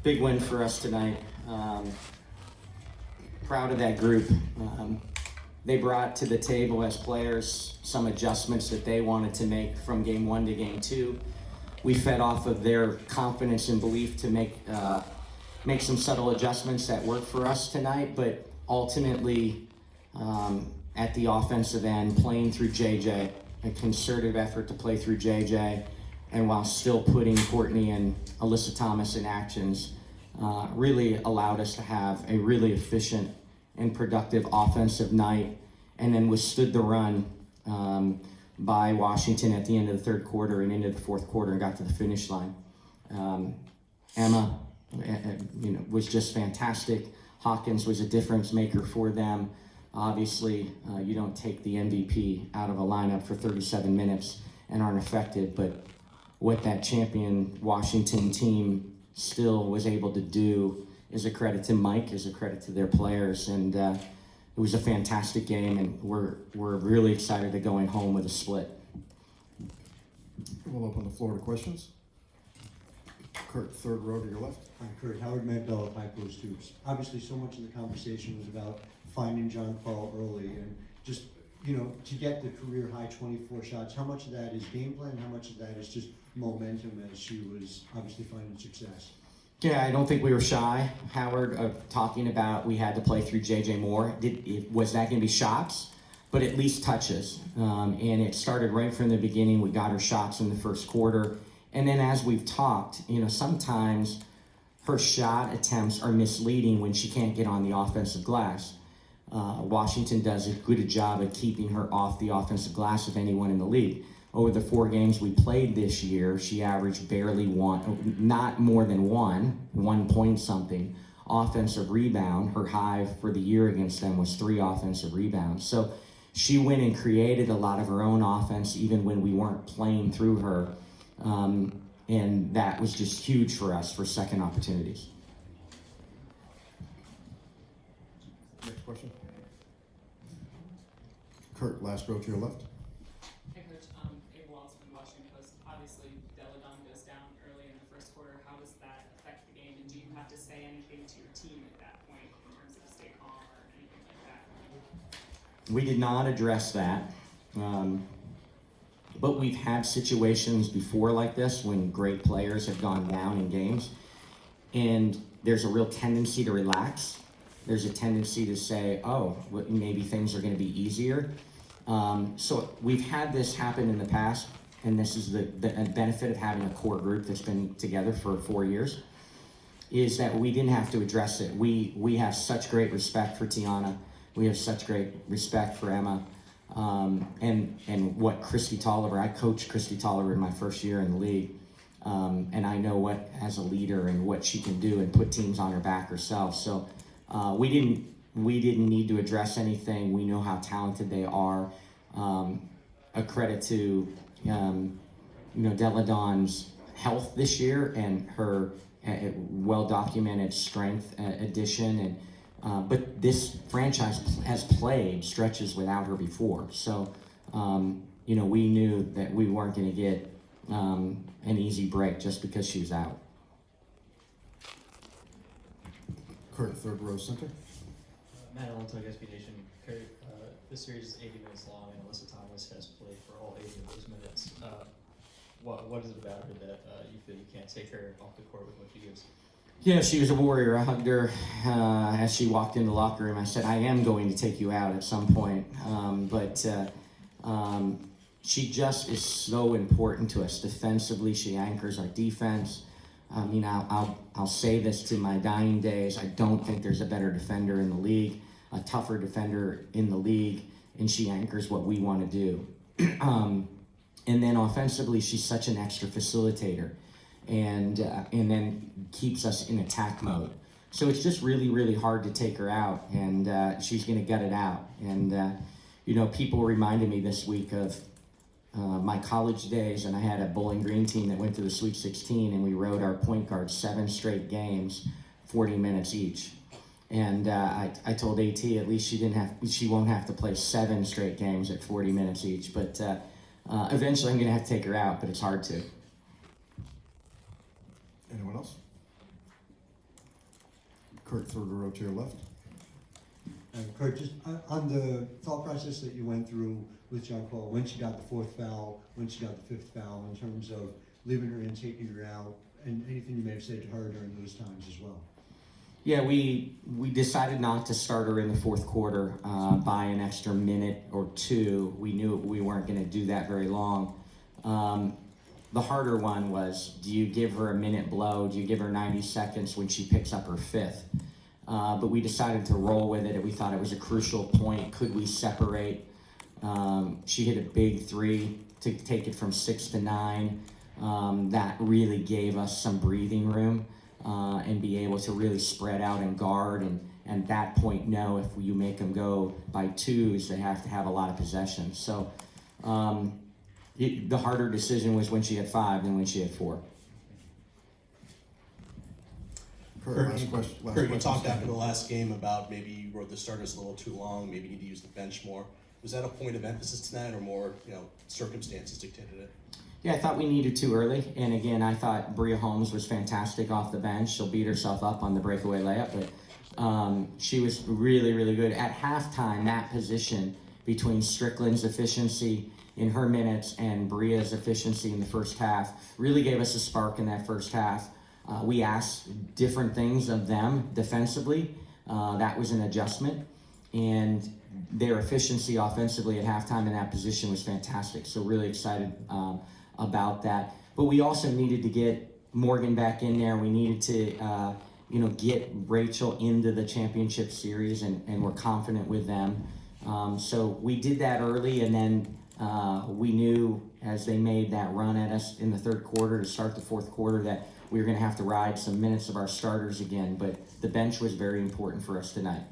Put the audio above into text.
Big win for us tonight. Proud of that group. They brought to the table as players some adjustments that they wanted to make from game one to game two. We fed off of their confidence and belief to make some subtle adjustments that worked for us tonight, but ultimately at the offensive end, playing through JJ, a concerted effort to play through JJ, and while still putting Courtney and Alyssa Thomas in actions, really allowed us to have a really efficient and productive offensive night, and then withstood the run by Washington at the end of the third quarter and into the fourth quarter and got to the finish line. Emma, was just fantastic. Hawkins was a difference maker for them. Obviously, you don't take the MVP out of a lineup for 37 minutes and aren't affected, but what that champion Washington team still was able to do is a credit to Mike, is a credit to their players, and it was a fantastic game, and we're really excited to going home with a split. We'll open the floor to questions. Curt, third row to your left. Hi, Curt. Howard Mandel of High Post Hoops. Obviously, so much of the conversation was about finding John Paul early and just, to get the career high 24 shots. How much of that is game plan? How much of that is just momentum as she was obviously finding success? Yeah, I don't think we were shy, Howard, of talking about we had to play through JJ Moore. Was that going to be shots? But at least touches. And it started right from the beginning. We got her shots in the first quarter. And then as we've talked, sometimes her shot attempts are misleading when she can't get on the offensive glass. Washington does a good job of keeping her off the offensive glass of anyone in the league. Over the 4 games we played this year, she averaged barely not more than one point something offensive rebound. Her high for the year against them was 3 offensive rebounds. So she went and created a lot of her own offense even when we weren't playing through her. And that was just huge for us for second opportunities. Next question. Curt, last row to your left. Hey, Coach. Walls from the Washington Post. Obviously, Deladon goes down early in the first quarter. How does that affect the game? And do you have to say anything to your team at that point in terms of stay calm or anything like that? We did not address that. But we've had situations before like this when great players have gone down in games, and there's a real tendency to relax. There's a tendency to say, maybe things are going to be easier. So we've had this happen in the past, and this is the benefit of having a core group that's been together for 4 years, is that we didn't have to address it. We have such great respect for Tiana. We have such great respect for Emma. And what Christy Tolliver, I coached Christy Tolliver in my first year in the league, and I know what, as a leader, and what she can do and put teams on her back herself. So we didn't need to address anything. We know how talented they are. A credit to Deladon's health this year and her well-documented strength addition, and but this franchise has played stretches without her before. So, we knew that we weren't going to get an easy break just because she was out. Curt, third row center. Matt Alonso, SB Nation. Curt, this series is 80 minutes long, and Alyssa Thomas has played for all 80 of those minutes. What is it about her that you feel you can't take her off the court with what she gives? Yeah, she was a warrior. I hugged her as she walked in the locker room. I said, I am going to take you out at some point. But she just is so important to us. Defensively, she anchors our defense. I'll say this to my dying days. I don't think there's a better defender in the league, a tougher defender in the league, and she anchors what we want to do. And then offensively, she's such an extra facilitator. And then keeps us in attack mode. So it's just really, really hard to take her out, and she's going to gut it out. And, people reminded me this week of my college days, and I had a Bowling Green team that went to the Sweet 16, and we rode our point guards 7 straight games, 40 minutes each. And I told AT at least she won't have to play 7 straight games at 40 minutes each. But eventually I'm going to have to take her out, but it's hard to. Curt, third row to your left. And Curt, just on the thought process that you went through with John Paul, when she got the fourth foul, when she got the fifth foul, in terms of leaving her in, taking her out, and anything you may have said to her during those times as well. Yeah, we decided not to start her in the fourth quarter by an extra minute or two. We knew we weren't going to do that very long. The harder one was, do you give her a minute blow? Do you give her 90 seconds when she picks up her fifth? But we decided to roll with it. We thought it was a crucial point. Could we separate? She hit a big three to take it from 6 to 9. That really gave us some breathing room and be able to really spread out and guard. And at that point, know if you make them go by twos, they have to have a lot of possession. So the harder decision was when she had 5 than when she had 4. Curt, last question. Curt, you talked after the last game about maybe you wrote the starters a little too long, maybe you need to use the bench more. Was that a point of emphasis tonight, or more, circumstances dictated it? Yeah, I thought we needed to early, and again, I thought Bria Holmes was fantastic off the bench. She'll beat herself up on the breakaway layup, but she was really, really good. At halftime, that position between Strickland's efficiency in her minutes and Bria's efficiency in the first half really gave us a spark in that first half. We asked different things of them defensively. That was an adjustment, and their efficiency offensively at halftime in that position was fantastic. So really excited about that. But we also needed to get Morgan back in there. We needed to get Rachel into the championship series, and we're confident with them. So we did that early, and then we knew as they made that run at us in the third quarter to start the fourth quarter that we were going to have to ride some minutes of our starters again. But the bench was very important for us tonight.